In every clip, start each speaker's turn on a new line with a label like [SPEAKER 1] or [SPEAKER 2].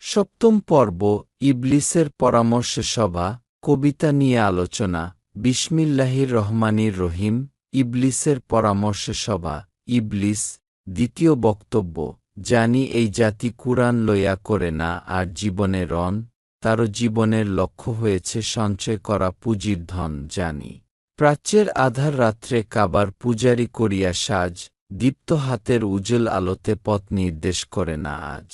[SPEAKER 1] সপ্তম পর্ব ইবলিসের পরামর্শ সভা কবিতা নিয়ে আলোচনা বিসমিল্লাহির রহমানির রহিম ইবলিসের পরামর্শ সভা ইবলিস দ্বিতীয় বক্তব্য জানি এই জাতি কুরআন লইয়া করে না আর জীবনে রন তারও জীবনের লক্ষ্য হয়েছে সঞ্চয় করা পুঁজির ধন জানি প্রাচ্যের আধার রাত্রে কাবার পূজারি করিয়া সাজ দীপ্ত হাতের উজ্জ্বল আলোতে পথ নির্দেশ করে না আজ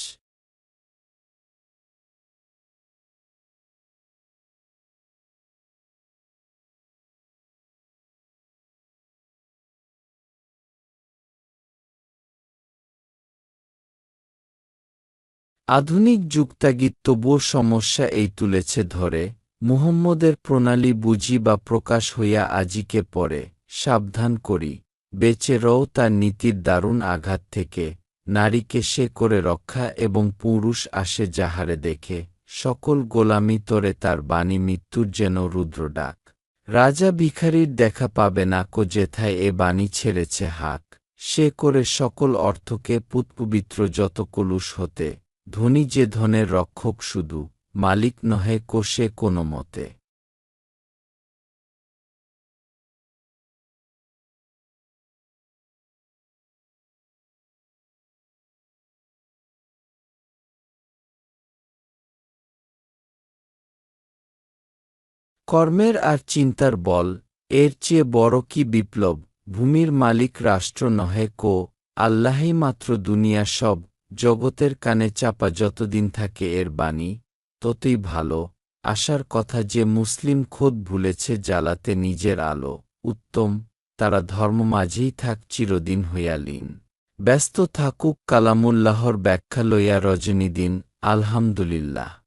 [SPEAKER 1] আধুনিক যুক্তাগিত তবুও সমস্যা এই তুলেছে ধরে মুহাম্মদের প্রণালী বুঝি বা প্রকাশ হইয়া আজিকে পরে সাবধান করি বেঁচে রও তার নীতির দারুণ আঘাত থেকে নারীকে সে করে রক্ষা এবং পুরুষ আসে যাহারে দেখে সকল গোলামি তোরে তার বাণী মৃত্যুর যেন রুদ্রডাক রাজা ভিখারির দেখা পাবে না কো যেথায় এ বাণী ছেড়েছে হাক সে করে সকল অর্থকে পুতপবিত্র যত কলুষ হতে ধনী যে ধনের রক্ষক শুধু মালিক নহে কোষে কোনো মতে কর্মের আর চিন্তার বল এর চেয়ে বড় কি বিপ্লব ভূমির মালিক রাষ্ট্র নহে কো আল্লাহই মাত্র দুনিয়া সব জগতের কানে চাপা যতদিন থাকে এর বাণী ততই ভালো আশার কথা যে মুসলিম খোদ ভুলেছে জ্বালাতে নিজের আলো উত্তম তারা ধর্ম মাঝেই থাক চিরদিন হইয়া লীন ব্যস্ত থাকুক কালামুল্লাহর ব্যাখ্যা লইয়া রজনীদিন আলহামদুলিল্লাহ।